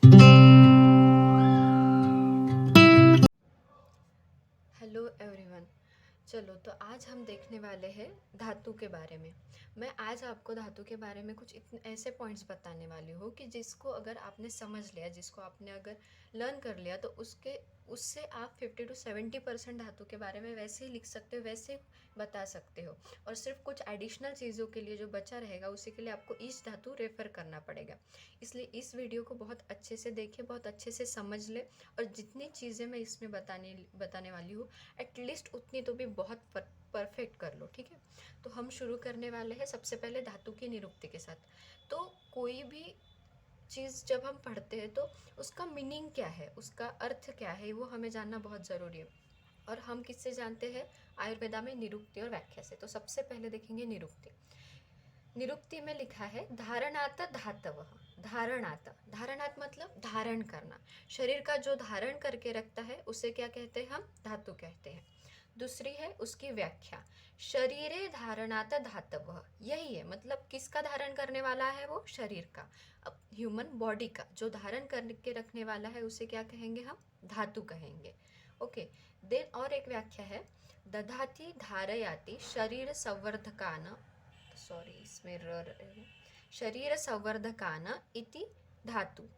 Hello everyone. चलो तो आज हम देखने वाले हैं धातु के बारे में। मैं आज आपको धातु के बारे में कुछ इतने ऐसे पॉइंट्स बताने वाली हूँ कि जिसको अगर आपने समझ लिया, जिसको आपने अगर लर्न कर लिया, तो उससे आप 50 to 70% धातु के बारे में वैसे ही लिख सकते हो, वैसे ही बता सकते हो। और सिर्फ कुछ एडिशनल चीज़ों के लिए जो बचा रहेगा उसी के लिए आपको ईच धातु रेफर करना पड़ेगा। इसलिए इस वीडियो को बहुत अच्छे से देखें, बहुत अच्छे से समझ ले, और जितनी चीज़ें मैं इसमें बताने वाली हूँ एटलीस्ट उतनी तो भी बहुत परफेक्ट कर लो। ठीक है, तो हम शुरू करने वाले हैं सबसे पहले धातु की निरुक्ति के साथ। तो कोई भी चीज़ जब हम पढ़ते हैं तो उसका मीनिंग क्या है, उसका अर्थ क्या है, वो हमें जानना बहुत ज़रूरी है। और हम किससे जानते हैं? आयुर्वेदा में निरुक्ति और व्याख्या से। तो सबसे पहले देखेंगे निरुक्ति। निरुक्ति में लिखा है धारणात धातव। धारणात, धारणात मतलब धारण करना। शरीर का जो धारण करके रखता है उसे क्या कहते हैं? हम धातु कहते हैं। दूसरी है उसकी व्याख्या, शरीरे धारणात धातव। यही है, मतलब किसका धारण करने वाला है? वो शरीर का, अब ह्यूमन बॉडी का जो धारण करके रखने वाला है उसे क्या कहेंगे? हम धातु कहेंगे। ओके। देन और एक व्याख्या है दधाति धारयाति शरीर संवर्धकान, सॉरी इसमें शरीर संवर्धकान इति धातु।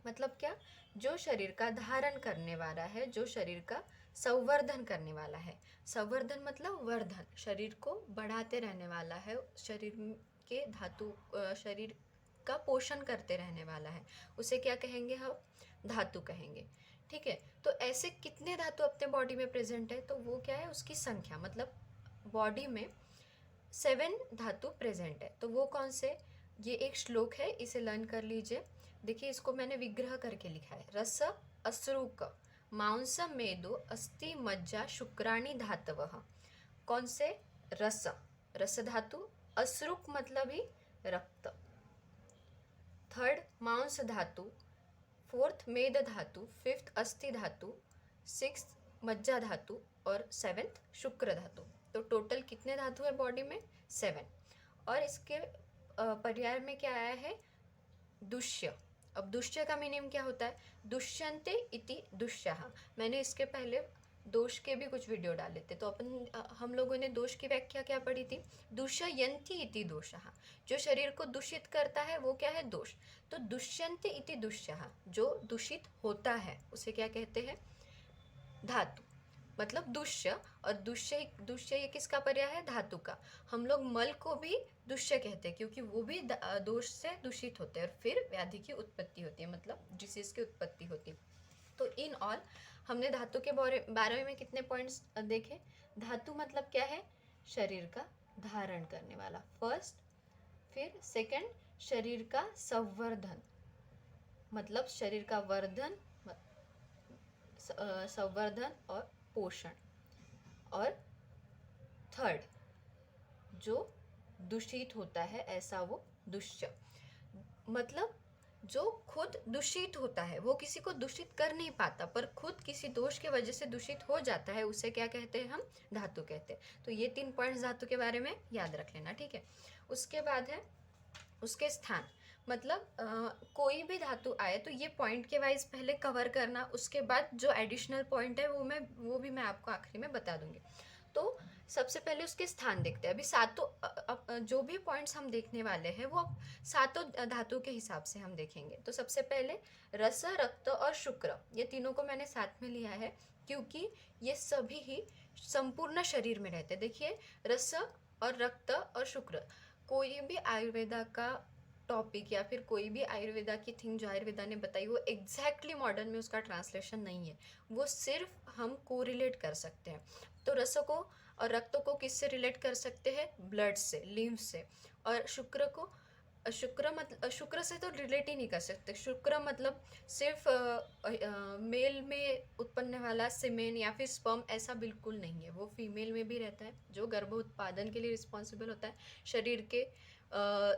मतलब क्या? जो शरीर का धारण करने वाला है, जो शरीर का संवर्धन करने वाला है। संवर्धन मतलब वर्धन, शरीर को बढ़ाते रहने वाला है, शरीर के धातु शरीर का पोषण करते रहने वाला है, उसे क्या कहेंगे? हम धातु कहेंगे। ठीक है, तो ऐसे कितने धातु अपने बॉडी में प्रेजेंट है? तो वो क्या है? उसकी संख्या, मतलब बॉडी में 7 धातु प्रेजेंट है। तो वो कौन से? ये एक श्लोक है, इसे लर्न कर लीजिए। देखिए, इसको मैंने विग्रह करके लिखा है। रस अश्रुक मांस मेदो अस्ति मज्जा शुक्राणी धातवः। कौन से? रस, रस धातु। अश्रुक मतलब ही रक्त। थर्ड मांस धातु। फोर्थ मेद धातु। फिफ्थ अस्थि धातु। सिक्स्थ मज्जा धातु। और सेवेंथ शुक्र धातु। तो टोटल कितने धातु है बॉडी में? 7। और इसके पर्याय में क्या आया है? दुष्य। अब दुष्य का मीनिंग क्या होता है? दुष्यंते इति दुष्यः। मैंने इसके पहले दोष के भी कुछ वीडियो डाले थे, तो हम लोगों ने दोष की व्याख्या क्या पढ़ी थी? दुष्यंति इति दोषः। जो शरीर को दूषित करता है वो क्या है? दोष। तो दुष्यंते इति दुष्यः, जो दूषित होता है उसे क्या कहते हैं? धातु। मतलब दुष्य, और दुष्य ये किसका पर्याय है? धातु का। हम लोग मल को भी दुष्य कहते हैं क्योंकि वो भी दोष से दूषित होते हैं और फिर व्याधि की उत्पत्ति होती है, मतलब डिसीज की उत्पत्ति होती है। तो इन ऑल हमने धातु के बारे में कितने पॉइंट्स देखे? धातु मतलब क्या है? शरीर का धारण करने वाला, फर्स्ट। फिर सेकंड, शरीर का संवर्धन, मतलब शरीर का वर्धन, संवर्धन और पोषण। और थर्ड, जो दूषित होता है ऐसा वो दुष्य, मतलब जो खुद दूषित होता है, वो किसी को दूषित कर नहीं पाता पर खुद किसी दोष के वजह से दूषित हो जाता है, उसे क्या कहते हैं? हम धातु कहते हैं। तो ये 3 पॉइंट्स धातु के बारे में याद रख लेना। ठीक है, उसके बाद है उसके स्थान। मतलब कोई भी धातु आए तो ये पॉइंट के वाइज पहले कवर करना, उसके बाद जो एडिशनल पॉइंट है वो भी मैं आपको आखिरी में बता दूंगी। तो सबसे पहले उसके स्थान देखते हैं। अभी सातों जो भी पॉइंट्स हम देखने वाले हैं वो सातों धातु के हिसाब से हम देखेंगे। तो सबसे पहले रस, रक्त और शुक्र, ये तीनों को मैंने साथ में लिया है क्योंकि ये सभी ही संपूर्ण शरीर में रहते हैं। देखिए, रस और रक्त और शुक्र, कोई भी आयुर्वेदा का टॉपिक या फिर कोई भी आयुर्वेदा की थिंग जो आयुर्वेदा ने बताई वो एग्जैक्टली मॉडर्न में उसका ट्रांसलेशन नहीं है, वो सिर्फ हम को रिलेट कर सकते हैं। तो रस को और रक्त को किससे रिलेट कर सकते हैं? ब्लड से, लिम्फ से। और शुक्र से तो रिलेट ही नहीं कर सकते। शुक्र मतलब सिर्फ मेल में उत्पन्न वाला सीमेन या फिर स्पर्म, ऐसा बिल्कुल नहीं है। वो फीमेल में भी रहता है, जो गर्भ उत्पादन के लिए रिस्पॉन्सिबल होता है, शरीर के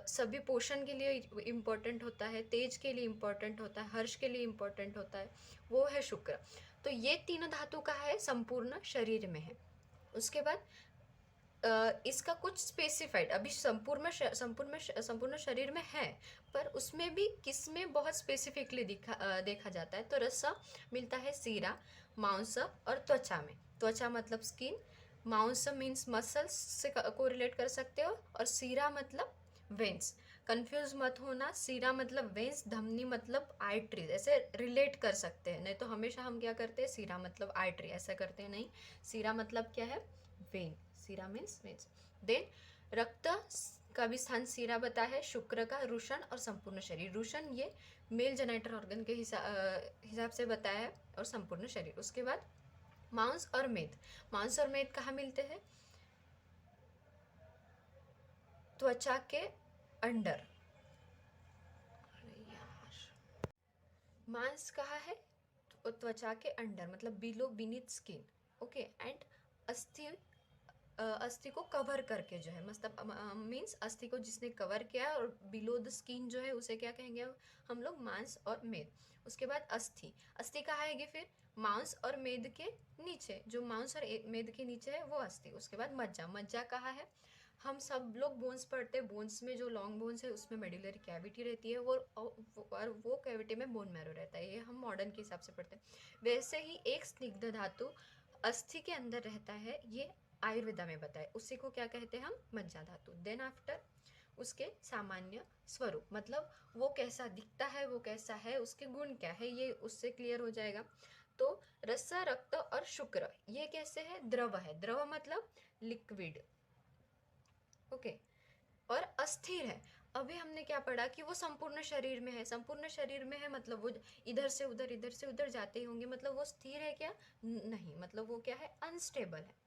सभी पोषण के लिए इम्पोर्टेंट होता है, तेज के लिए इम्पोर्टेंट होता है, हर्ष के लिए इम्पोर्टेंट होता है, वो है शुक्र। तो ये तीनों धातु का है, संपूर्ण शरीर में है। उसके बाद इसका कुछ स्पेसिफाइड अभी संपूर्ण शरीर में है, पर उसमें भी किसमें बहुत स्पेसिफिकली देखा जाता है। तो रसा मिलता है सीरा, मांस और त्वचा में। त्वचा मतलब स्किन, मांस मीन्स मसल्स से कोरिलेट कर सकते हो, और सीरा मतलब वेन्स। कंफ्यूज मत होना, सीरा मतलब वेन्स, धमनी मतलब आर्टरीज, ऐसे रिलेट कर सकते हैं। नहीं तो हमेशा हम क्या करते हैं, सीरा मतलब आर्टरी ऐसा करते हैं, नहीं। सीरा मतलब क्या है, when. Sira means veins. Then रक्त का भी स्थान सीरा बता है, शुक्र का, रुशन और संपूर्ण शरीर। रुशन ये मेल जेनेटर ऑर्गन के हिसाब से बताया है, और संपूर्ण शरीर। उसके बाद मांस और मेद। मांस और मेद कहाँ मिलते हैं, त्वचा के अंडर। अरे यार, मांस कहाँ है, त्वचा के अंडर, मतलब below beneath skin. Okay, and अस्थि, अस्थि को कवर करके जो है, मतलब मीन्स अस्थि को जिसने कवर किया है, और बिलो द स्किन जो है उसे क्या कहेंगे हम लोग, मांस और मेद। उसके बाद अस्थि। अस्थि कहाँ आएगी फिर, मांस और मेद के नीचे, जो मांस और मेद के नीचे है वो अस्थि। उसके बाद मज्जा। मज्जा कहाँ है, हम सब लोग बोन्स पढ़ते हैं, बोन्स में जो लॉन्ग बोन्स है उसमें मेडुलरी कैविटी रहती है, और वो कैविटी में बोन मैरो रहता है। ये हम मॉडर्न के हिसाब से पढ़ते हैं। वैसे ही एक स्निग्ध धातु अस्थि के अंदर रहता है, ये आयुर्वेदा में बताए, उसी को क्या कहते हैं हम, मज्जा धातु। देन आफ्टर उसके सामान्य स्वरूप, मतलब वो कैसा दिखता है, वो कैसा है, उसके गुण क्या है, ये उससे क्लियर हो जाएगा। तो रस, रक्त और शुक्र ये कैसे है, द्रव है। द्रव मतलब लिक्विड। ओके, और अस्थिर है। अभी हमने क्या पढ़ा कि वो संपूर्ण शरीर में है। संपूर्ण शरीर में है मतलब वो इधर से उधर जाते ही होंगे, मतलब वो स्थिर है क्या, नहीं, मतलब वो क्या है, अनस्टेबल है।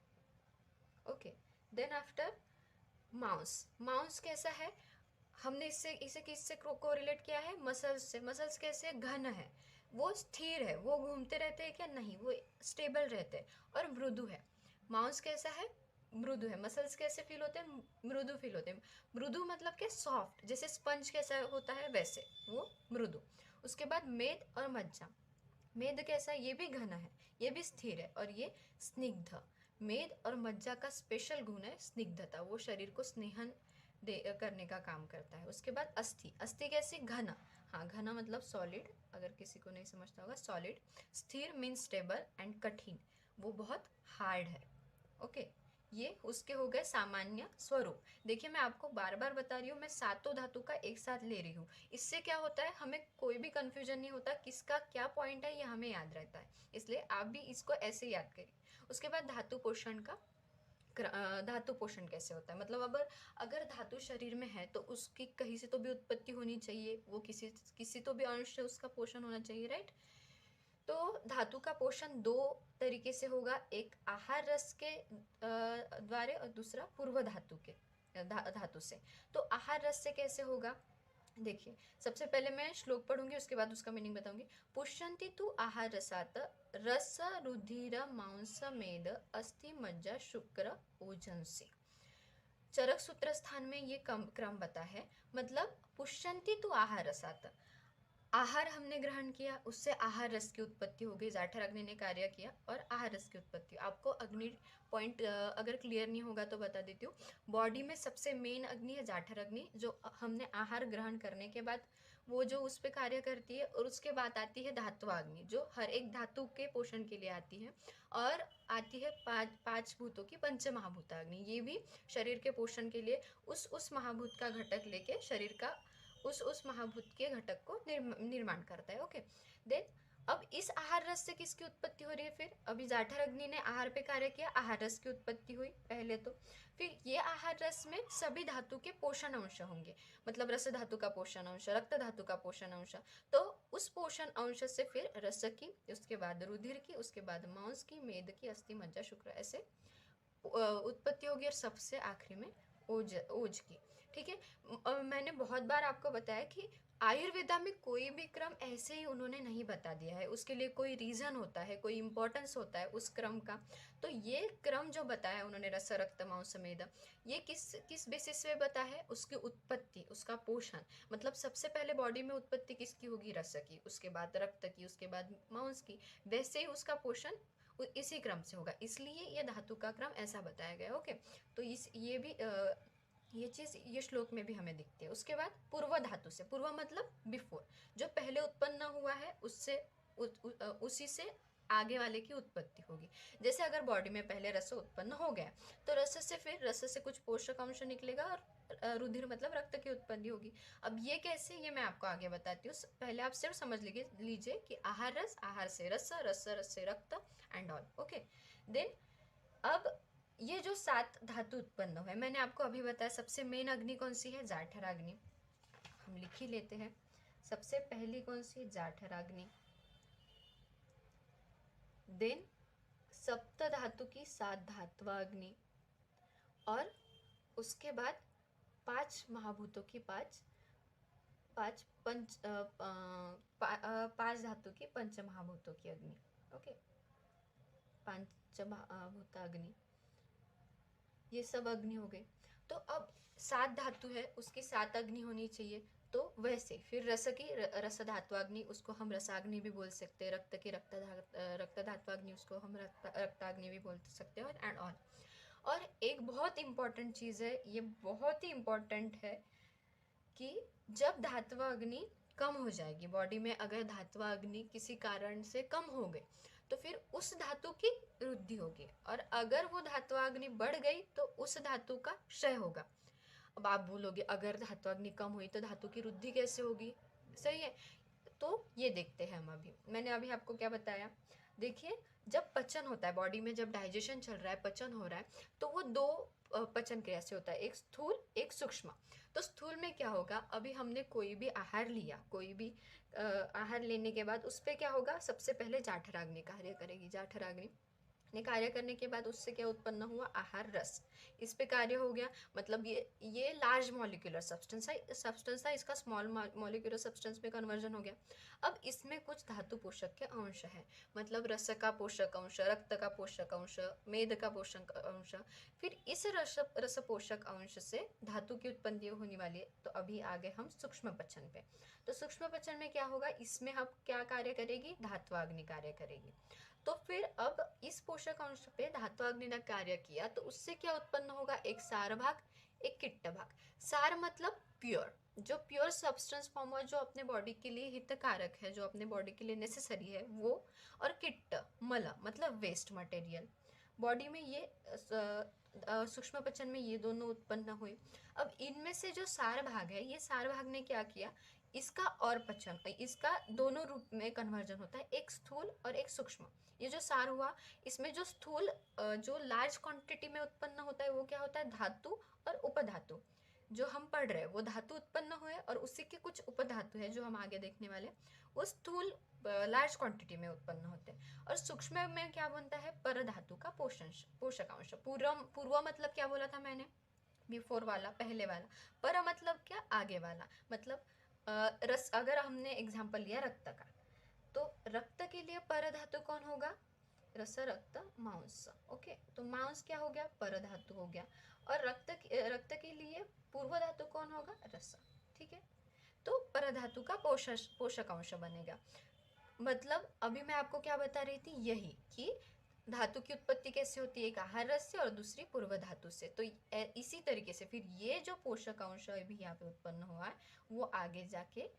Okay, then after mouse. Mouse कैसा है, हमने इसे किससे कोरिलेट किया है, मसल्स से। मसल्स कैसे, घन है, वो स्थिर है, वो घूमते रहते हैं क्या, नहीं, वो स्टेबल रहते हैं, और मृदु है। माउस कैसा है, मृदु है। मसल्स कैसे फील होते हैं, मृदु फील होते हैं। मृदु मतलब क्या, सॉफ्ट, जैसे स्पंज कैसा होता है वैसे, वो मृदु। उसके बाद मेद और मज्जा। मेद कैसा है, ये भी घना है, ये भी स्थिर है, और ये स्निग्ध। मेद और मज्जा का स्पेशल गुण है स्निग्धता, वो शरीर को स्नेहन करने का काम करता है। उसके बाद अस्थि। अस्थि कैसी, घना। हाँ, घना मतलब सॉलिड, अगर किसी को नहीं समझता होगा, सॉलिड। स्थिर मीन्स स्टेबल, एंड कठिन, वो बहुत हार्ड है। ओके, ये उसके हो गए सामान्य स्वरूप। देखिए, मैं आपको बार बार बता रही हूँ, मैं सातों धातु का एक साथ ले रही हूँ। इससे क्या होता है, हमें कोई भी कंफ्यूजन नहीं होता, किसका क्या पॉइंट है ये हमें याद रहता है। इसलिए आप भी इसको ऐसे याद करिए। उसके बाद धातु पोषण का धातु पोषण कैसे होता है, मतलब अगर धातु शरीर में है तो उसकी कहीं से तो भी उत्पत्ति होनी चाहिए, वो किसी तो भी अंश से उसका पोषण होना चाहिए, राइट। तो धातु का पोषण दो तरीके से होगा, एक आहार रस के द्वारा, और दूसरा पूर्व धातु के धातु से। तो आहार रस से कैसे होगा, देखिए, सबसे पहले मैं श्लोक पढ़ूंगी, उसके बाद उसका मीनिंग बताऊंगी। पुष्यन्ति तु आहार रसात रस रुधिर मांस मेद अस्थि मज्जा शुक्र ओजंसी। चरक सूत्र स्थान में ये क्रम बता है, मतलब पुष्यन्ति तु आहार रसात, आहार हमने ग्रहण किया, उससे आहार रस की उत्पत्ति हो गई, जाठर अग्नि ने कार्य किया और आहार रस की उत्पत्ति। आपको अग्नि पॉइंट अगर क्लियर नहीं होगा तो बता देती हूँ। बॉडी में सबसे मेन अग्नि है जाठर अग्नि, जो हमने आहार ग्रहण करने के बाद वो जो उस पर कार्य करती है, और उसके बाद आती है धात्वाग्नि, जो हर एक धातु के पोषण के लिए आती है, और आती है पांच भूतों की पंच महाभूताग्नि, ये भी शरीर के पोषण के लिए उस महाभूत का घटक लेके शरीर का उस महाभूत के घटक को निर्माण करता है। ओके, देन अब इस आहार रस से किसकी उत्पत्ति हो रही है, फिर अभी जाठर अग्नि ने आहार पे कार्य किया, आहार रस की उत्पत्ति हुई पहले तो। फिर ये आहार रस में सभी धातु के पोषण अंश होंगे, मतलब रस धातु का पोषण अंश, रक्त धातु का पोषण अंश। तो उस पोषण अंश से फिर रस की, उसके बाद रुधिर की, उसके बाद मांस की, मेद की, अस्थि मज्जा शुक्र, ऐसे उत्पत्ति होगी, और सबसे आखिरी में ओज की। ठीक है, मैंने बहुत बार आपको बताया कि आयुर्वेदा में कोई भी क्रम ऐसे ही उन्होंने नहीं बता दिया है, उसके लिए कोई रीजन होता है, कोई इंपॉर्टेंस होता है उस क्रम का। तो ये क्रम जो बताया उन्होंने, रस रक्त मांस मेद, ये किस बेसिस पे बता है, उसकी उत्पत्ति, उसका पोषण, मतलब सबसे पहले बॉडी में उत्पत्ति किसकी होगी, रस की, उसके बाद रक्त की, उसके बाद मांस की, वैसे ही उसका पोषण इसी क्रम से होगा, इसलिए ये धातु का क्रम ऐसा बताया गया। ओके, तो इस ये चीज़ ये श्लोक में भी हमें दिखती है। उसके बाद पूर्व धातु से, पूर्व मतलब बिफोर, जो पहले उत्पन्न हुआ है उससे उसी से आगे वाले की उत्पत्ति होगी। जैसे अगर बॉडी में पहले रस उत्पन्न हो गया तो रस से फिर रस से कुछ पोषक अंश निकलेगा और रुधिर मतलब रक्त की उत्पत्ति होगी। अब ये कैसे, ये मैं आपको आगे बताती हूँ। पहले आप सिर्फ समझ लीजिए कि आहार रस, आहार से रस, रस से रक्त एंड ऑल। ओके, देन अब ये जो 7 धातु उत्पन्न हुए, मैंने आपको अभी बताया सबसे मेन अग्नि कौन सी है, जाठराग्नि। हम लिख ही लेते हैं। सबसे पहली कौन सी, जाठराग्नि। देन सप्त धातु की 7 धात्वाग्नि, और उसके बाद 5 महाभूतों की 5 धातु की 5 महाभूतों की अग्नि। ओके, 5 महाभूत अग्नि, ये सब अग्नि हो गए। तो अब 7 धातु है, उसकी 7 अग्नि होनी चाहिए। तो वैसे फिर रस की रस धात्वाग्नि, उसको हम रसाग्नि भी बोल सकते हैं। रक्त की रक्त धात्वाग्नि, उसको हम रक्ताग्नि भी बोल सकते हैं, एंड ऑल। और एक बहुत इंपॉर्टेंट चीज़ है, ये बहुत ही इंपॉर्टेंट है कि जब धात्व अग्नि कम हो जाएगी बॉडी में, अगर धात्व अग्नि किसी कारण से कम हो गई तो फिर उस धातु की वृद्धि होगी, और अगर वो धात्वाग्नि बढ़ गई तो उस धातु का क्षय होगा। अब आप बोलोगे अगर धात्वाग्नि कम हुई तो धातु की वृद्धि कैसे होगी, सही है। तो ये देखते हैं हम। अभी मैंने अभी आपको क्या बताया, देखिए जब पचन होता है बॉडी में, जब डाइजेशन चल रहा है, पचन हो रहा है, तो वो 2 पचन क्रिया से होता है, एक स्थूल एक सूक्ष्म। तो स्थूल में क्या होगा, अभी हमने कोई भी आहार लिया, कोई भी आहार लेने के बाद उस पर क्या होगा, सबसे पहले जाठराग्नि कार्य करेगी। जाठराग्नि ने कार्य करने के बाद उससे क्या उत्पन्न हुआ, आहार रस, इस पे कार्य हो गया। मतलब ये लार्ज मॉलिक्यूलर सब्सटेंस था, इसका स्मॉल मॉलिक्यूलर सब्सटेंस में कन्वर्जन हो गया। अब इसमें कुछ धातु पोषक के अंश है, मतलब रस का पोषक अंश, रक्त का पोषक अंश, मेद का पोषक अंश। फिर इस रस पोषक अंश से धातु की उत्पत्ति होने वाली है। तो अभी आ गए हम सूक्ष्म पचन पे। तो सूक्ष्म पचन में क्या होगा, इसमें हम क्या कार्य करेगी, धात्वाग्नि कार्य करेगी। तो फिर अब इस पोषक अंश पे धात्वाग्नि ने कार्य किया तो उससे क्या उत्पन्न होगा, एक सार भाग, एक किट्ट भाग। सार मतलब प्योर, जो प्योर सब्सटेंस फॉर्म हो, जो अपने बॉडी के लिए हितकारक है, जो अपने बॉडी के लिए नेसेसरी है वो। और किट्ट मल मतलब वेस्ट मटेरियल। बॉडी में ये सूक्ष्म पचन में ये दोनों उत्पन्न हुए। अब इनमें से जो सार भाग है, ये सार भाग ने क्या किया, इसका और पचन, इसका दोनों रूप में कन्वर्जन होता है, एक स्थूल और एक सूक्ष्म। ये जो सार हुआ, इसमें जो स्थूल जो लार्ज क्वांटिटी में उत्पन्न होता है वो क्या होता है, धातु और उपधातु। जो हम पढ़ रहे हैं वो धातु उत्पन्न हुए, और उसी के कुछ उपधातु है जो हम आगे देखने वाले, वो स्थूल लार्ज क्वांटिटी में उत्पन्न होते हैं। और सूक्ष्म में क्या बनता है, पर धातु का पोषकांश। पूर्व मतलब क्या बोला था मैंने, बिफोर वाला, पहले वाला। पर मतलब क्या, आगे वाला। मतलब रस, अगर हमने एग्जाम्पल लिया रक्त का, तो रक्त के लिए पर धातु कौन होगा, रस रक्त मांस। ओके, तो मांस क्या हो गया, पर धातु हो गया। और रक्त के लिए पूर्व धातु कौन होगा, रस। ठीक है, तो पर धातु का पोषक अंश बनेगा। मतलब अभी मैं आपको क्या बता रही थी, यही कि धातु की उत्पत्ति कैसे होती है, एक आहार रस से और दूसरी पूर्व धातु से। तो इसी तरीके से फिर ये जो पोषक अंश अभी यहाँ पे उत्पन्न हुआ है वो आगे जाके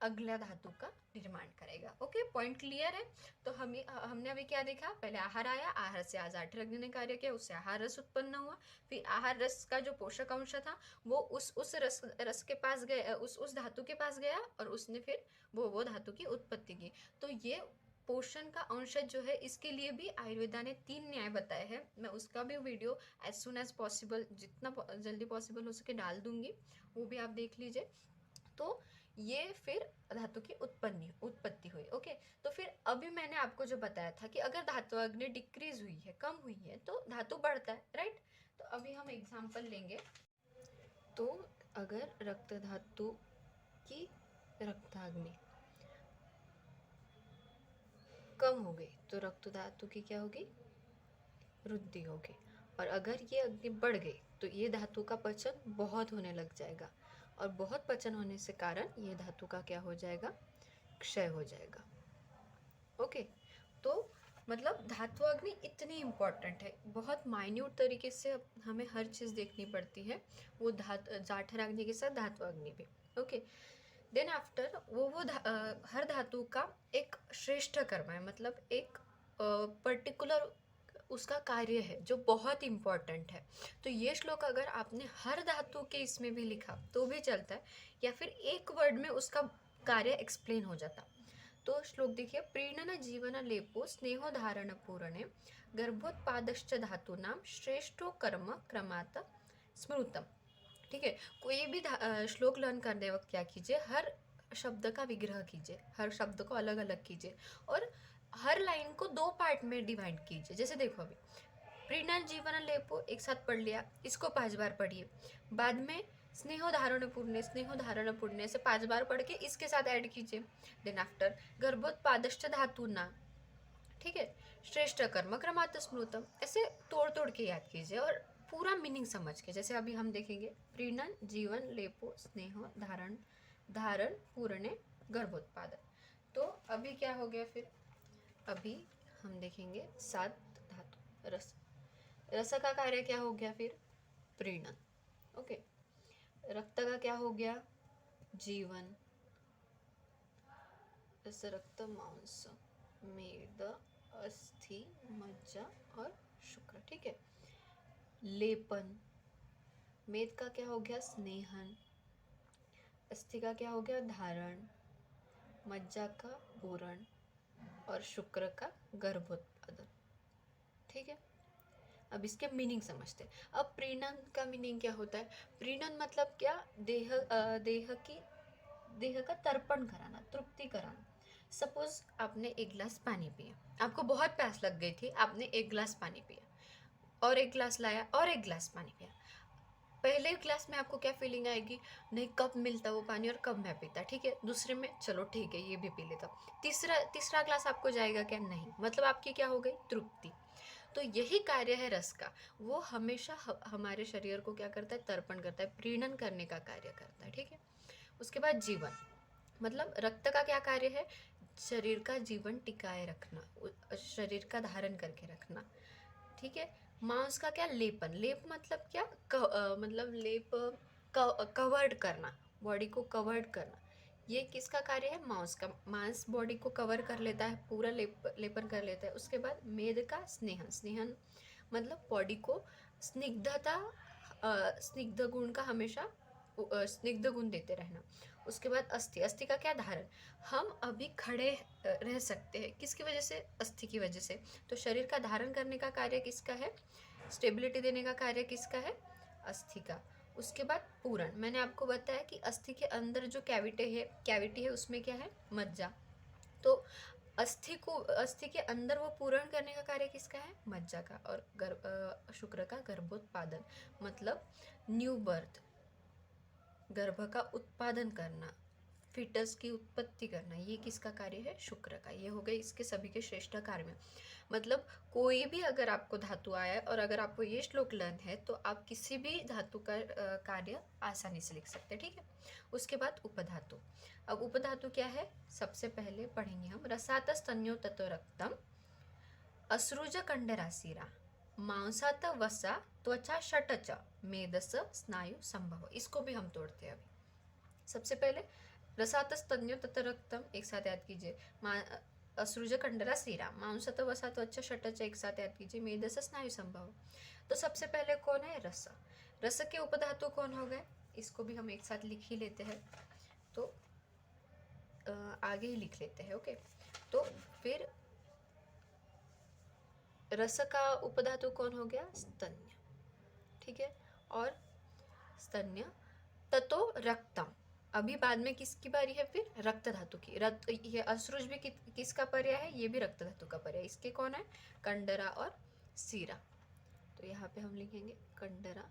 अगला धातु का निर्माण करेगा। ओके, पॉइंट क्लियर है। तो हमने अभी क्या देखा, पहले आहार आया, आहार से जाठराग्नि ने कार्य किया, उससे आहार रस उत्पन्न हुआ। फिर आहार रस का जो पोषक अंश था वो उस रस के पास गया, उस धातु के पास गया, और उसने फिर वो धातु की उत्पत्ति की। तो ये पोषण का अंश जो है, इसके लिए भी आयुर्वेदा ने 3 न्याय बताए हैं। मैं उसका भी video as soon as possible, जितना जल्दी पॉसिबल हो सके डाल दूंगी, वो भी आप देख लीजिए। तो ये फिर धातु की उत्पत्ति हुई। ओके, तो फिर अभी मैंने आपको जो बताया था कि अगर धातु अग्नि डिक्रीज हुई है, कम हुई है, तो धातु बढ़ता है, राइट। तो अभी हम एग्जांपल लेंगे। तो अगर रक्त धातु की रक्ताग्नि कम हो गई तो रक्त धातु की क्या होगी, वृद्धि होगी। और अगर ये अग्नि बढ़ गई तो ये धातु का पचन बहुत होने लग जाएगा, और बहुत पचन होने से कारण ये धातु का क्या हो जाएगा, क्षय हो जाएगा। ओके, तो मतलब धातु अग्नि इतनी इम्पोर्टेंट है, बहुत माइन्यूट तरीके से हमें हर चीज़ देखनी पड़ती है, वो जाठर अग्नि के साथ धातु अग्नि भी। ओके, देन आफ्टर हर धातु का एक श्रेष्ठ कर्म है, मतलब एक पर्टिकुलर उसका कार्य है जो बहुत इम्पोर्टेंट है। तो ये श्लोक अगर आपने हर धातु के इसमें भी लिखा तो भी चलता है, या फिर एक वर्ड में उसका कार्य एक्सप्लेन हो जाता। तो श्लोक देखिए, प्रीणन जीवन लेपो स्नेहो धारण पूरणे गर्भोत्पादश्च धातु नाम श्रेष्ठो कर्म क्रमात स्मृतम। ठीक है, कोई भी श्लोक लर्न करने वक्त क्या कीजिए, हर शब्द का विग्रह कीजिए, हर शब्द को अलग अलग कीजिए, और हर लाइन को 2 पार्ट में डिवाइड कीजिए। जैसे देखो, अभी प्रीणन जीवन लेपो एक साथ पढ़ लिया, इसको 5 बार पढ़िए। बाद में स्नेहो धारण पुण्य से 5 बार पढ़ के इसके साथ ऐड कीजिए। देन आफ्टर गर्भोत्पादश्च धातु ना, ठीक है, श्रेष्ठ कर्म क्रमात् स्मृतम, ऐसे तोड़ तोड़ के याद कीजिए और पूरा मीनिंग समझ के। जैसे अभी हम देखेंगे, प्रीणन जीवन लेपो स्नेहो धारण धारण पूर्णे गर्भोत्पादन। तो अभी क्या हो गया फिर, अभी हम देखेंगे 7 धातु। रस, रस का कार्य क्या हो गया फिर, प्रीणन। ओके, रक्त का क्या हो गया, जीवन, रक्त मांस मेद अस्थि मज्जा और शुक्र। ठीक है, लेपन, मेद का क्या हो गया, स्नेहन, अस्थि का क्या हो गया, धारण, मज्जा का पूरण, और शुक्र का गर्भोत्पादन। ठीक है, अब इसके मीनिंग समझते हैं। अब प्रीणन का मीनिंग क्या होता है, प्रीणन मतलब क्या, देह का तर्पण कराना, तृप्ति कराना। सपोज आपने एक गिलास पानी पिया, आपको बहुत प्यास लग गई थी, आपने एक गिलास पानी पिया, और एक गिलास लाया और एक गिलास पानी पिया। पहले गिलास में आपको क्या फीलिंग आएगी, नहीं कब मिलता वो पानी और कब मैं पीता। ठीक है, दूसरे में चलो ठीक है ये भी पी लेता हूँ, तीसरा ग्लास आपको जाएगा क्या, नहीं, मतलब आपकी क्या हो गई, तृप्ति। तो यही कार्य है रस का, वो हमेशा हमारे शरीर को क्या करता है, तर्पण करता है, प्रीणन करने का कार्य करता है। ठीक है, उसके बाद जीवन, मतलब रक्त का क्या कार्य है, शरीर का जीवन टिकाए रखना, शरीर का धारण करके रखना। ठीक है, मांस का क्या, लेपन, लेप मतलब क्या, मतलब लेप, कवर्ड करना, बॉडी को कवर्ड करना। ये किसका कार्य है, मांस का, मांस बॉडी को कवर कर लेता है, पूरा लेपन कर लेता है। उसके बाद मेद का स्नेहन, स्नेहन मतलब बॉडी को स्निग्धता, स्निग्ध गुण का हमेशा स्निग्ध गुण देते रहना। उसके बाद अस्थि, अस्थि का क्या, धारण, हम अभी खड़े रह सकते हैं किसकी वजह से, अस्थि की वजह से। तो शरीर का धारण करने का कार्य किसका है, स्टेबिलिटी देने का कार्य किसका है, अस्थि का। उसके बाद पूरण, मैंने आपको बताया कि अस्थि के अंदर जो कैविटी है उसमें क्या है, मज्जा। तो अस्थि के अंदर वो पूरण करने का कार्य किसका है, मज्जा का। और शुक्र का गर्भोत्पादन, मतलब न्यू बर्थ, गर्भ का उत्पादन करना, फिटस की उत्पत्ति करना, ये किसका कार्य है, शुक्र का। ये हो गए इसके सभी के श्रेष्ठ कार्य। मतलब कोई भी अगर आपको धातु आया है और अगर आपको ये श्लोक लर्न है तो आप किसी भी धातु का कार्य आसानी से लिख सकते हैं। ठीक है, उसके बाद उपधातु। अब उपधातु क्या है, सबसे पहले पढ़ेंगे हम, रसात स्तन्यो ततो रक्तम अश्रुज कंडरासीरा मांसात वसा त्वचा षटच मेदस स्नायु संभव। इसको भी हम तोड़ते हैं अभी। सबसे पहले रसात स्तन्यो तत रक्तम एक साथ याद कीजिए, अश्रुज कंडरा सीरा, मांसत वसा त्वचा षटच एक साथ याद कीजिए, मेदस स्नायु संभव। तो सबसे पहले कौन है, रस। रस के उपधातु कौन हो गए, इसको भी हम एक साथ लिख ही लेते हैं, तो आगे ही लिख लेते हैं। ओके, तो फिर रस का उपधातु कौन हो गया, स्तन्य। ठीक है, और स्तन्य ततो रक्तम, अभी बाद में किसकी बारी है, फिर रक्त धातु की। रक्त, ये अश्रुज भी किसका पर्याय है, ये भी रक्त धातु का पर्याय। इसके कौन है, कंडरा और सीरा। तो यहाँ पे हम लिखेंगे कंडरा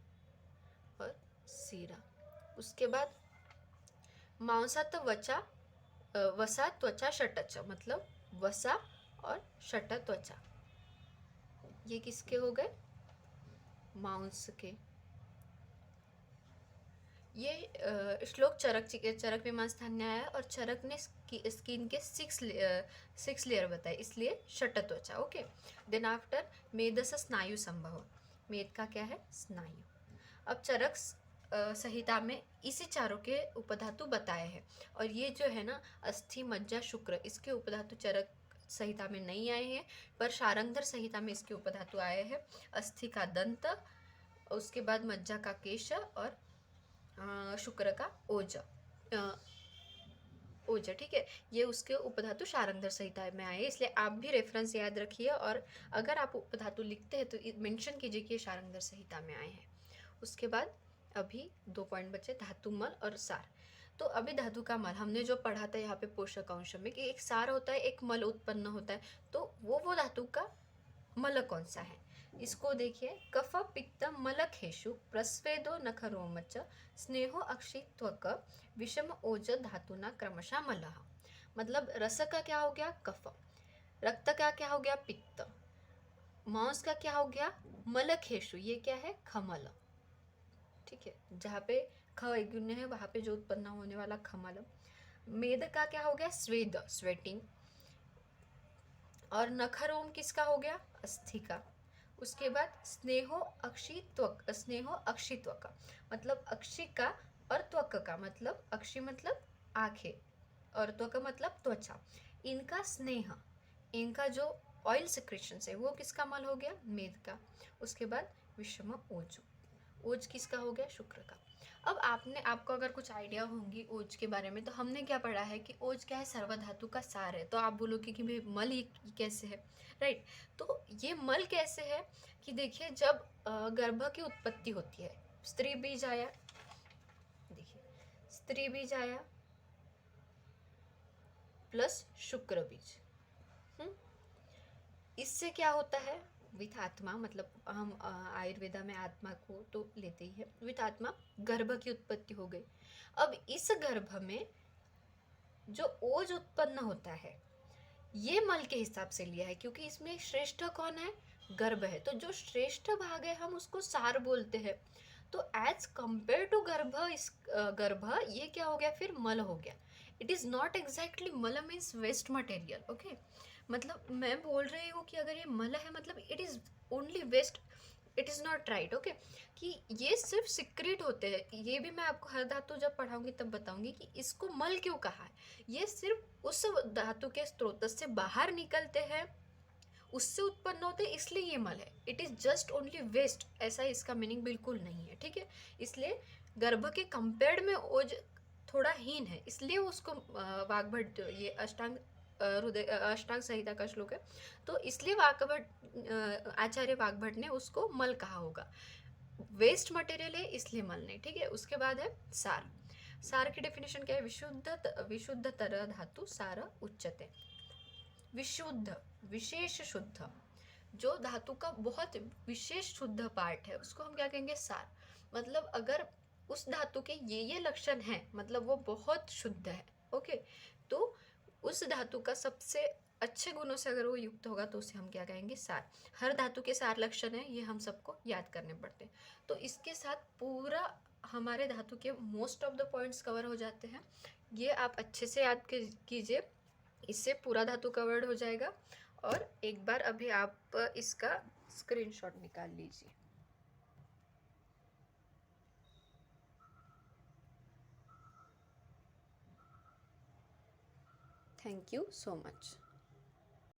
और सीरा। उसके बाद मांसात वसा त्वचा षटच, मतलब वसा और षट त्वचा, ये किसके हो गए, मांस के। ये श्लोक चरक विमानस्थान ने आया और चरक ने स्किन के सिक्स लेयर बताए, इसलिए षट त्वचा। ओके, देन आफ्टर मेदस स्नायु संभव। मेद का क्या है? स्नायु। अब चरक संहिता में इसी चारों के उपधातु बताए हैं, और ये जो है ना अस्थि मज्जा शुक्र, इसके उपधातु चरक संहिता में नहीं आए हैं, पर शारंगधर संहिता में इसके उपधातु आए हैं। अस्थि का दंत, उसके बाद मज्जा का केश और शुक्र का ओज। ओज, ठीक है, ये उसके उपधातु शारंगधर संहिता में आए, इसलिए आप भी रेफरेंस याद रखिए, और अगर आप उपधातु लिखते हैं तो मेंशन कीजिए कि ये शारंगधर संहिता में आए हैं। उसके बाद अभी 2 पॉइंट बचे, धातु मल और सार। तो अभी धातु का मल हमने जो पढ़ा था यहाँ पे पोषक अंश में, कि एक सार होता है, एक मल उत्पन्न होता है, तो वो धातु का मल कौन सा है? इसको देखिए, कफ पित्त मलखेषु प्रस्वेदो नखरोमच स्नेहो अक्षित्वक विषम ओज धातुना क्रमशः मलः। मतलब रस का क्या हो गया? कफ। रक्त का क्या हो गया? पित्त। मांस का क्या हो गया? मलखेषु, ये क्या है? खमल। ठीक है, जहाँ पे ख एक गुण्य है वहां पे जो उत्पन्न होने वाला खमल। मेद का क्या हो गया? स्वेद, स्वेटिंग। और नखरोम किसका हो गया? अस्थि का। उसके बाद स्नेहो अक्षित्व का, मतलब अक्षि का, और त्वक का मतलब अक्षि मतलब आंखें, और त्वक मतलब त्वचा। इनका स्नेह, इनका जो ऑयल सिक्रेशन है वो किसका मल हो गया? मेद का। उसके बाद विषम ओज, ओज किसका हो गया? शुक्र का। अब आपको अगर कुछ आइडिया होंगी ओज के बारे में, तो हमने क्या पढ़ा है कि ओज क्या है? सर्वधातु का सार है। तो आप बोलोगे कि भाई मल ये कैसे है, राइट? तो ये मल कैसे है कि देखिए, जब गर्भ की उत्पत्ति होती है, स्त्री बीज आया, देखिए स्त्री बीज आया प्लस शुक्र बीज, इससे क्या होता है? विथ आत्मा, मतलब हम आयुर्वेदा में आत्मा को तो लेते ही है, विथ आत्मा गर्भ की उत्पत्ति हो गई। अब इस गर्भ में जो ओज उत्पन्न होता है, ये मल के हिसाब से लिया है, क्योंकि इसमें श्रेष्ठ कौन है? गर्भ है। तो जो श्रेष्ठ भाग है हम उसको सार बोलते हैं। तो एज कंपेयर टू गर्भ, इस गर्भ ये क्या हो गया? फिर मल हो गया। इट इज नॉट एग्जैक्टली मल, मीन्स वेस्ट मटेरियल। ओके, मतलब मैं बोल रही हूँ कि अगर ये मल है मतलब it is only waste, it is not right. Okay, कि ये सिर्फ सिक्रेट होते हैं। ये भी मैं आपको हर धातु जब पढ़ाऊंगी तब बताऊंगी कि इसको मल क्यों कहा है। ये सिर्फ उस धातु के स्रोत से बाहर निकलते हैं, उससे उत्पन्न होते हैं, इसलिए ये मल है। It is just only waste, ऐसा इसका मीनिंग बिल्कुल नहीं है। ठीक है, इसलिए गर्भ के कंपेयर्ड में ओज थोड़ा हीन है, इसलिए उसको वाग्भट, ये अष्टांग अष्टांग संहिता का श्लोक है, तो इसलिए आचार्य वाग्भट ने उसको मल कहा होगा। वेस्ट मटेरियल है इसलिए मल नहीं। ठीक है, उसके बाद है सार। सार की डेफिनेशन क्या है? विशुद्ध तरह धातु सार उच्चते। विशुद्ध, विशेष शुद्ध, जो धातु का बहुत विशेष शुद्ध पार्ट है उसको हम क्या कहेंगे? सार। मतलब अगर उस धातु के ये लक्षण हैं, मतलब वो बहुत शुद्ध है। ओके, तो उस धातु का सबसे अच्छे गुणों से अगर वो युक्त होगा तो उसे हम क्या कहेंगे? सार। हर धातु के सार लक्षण है, ये हम सबको याद करने पड़ते हैं। तो इसके साथ पूरा हमारे धातु के most of the points cover हो जाते हैं। ये आप अच्छे से याद कीजिए, इससे पूरा धातु कवर्ड हो जाएगा। और एक बार अभी आप इसका स्क्रीनशॉट निकाल लीजिए। Thank you so much.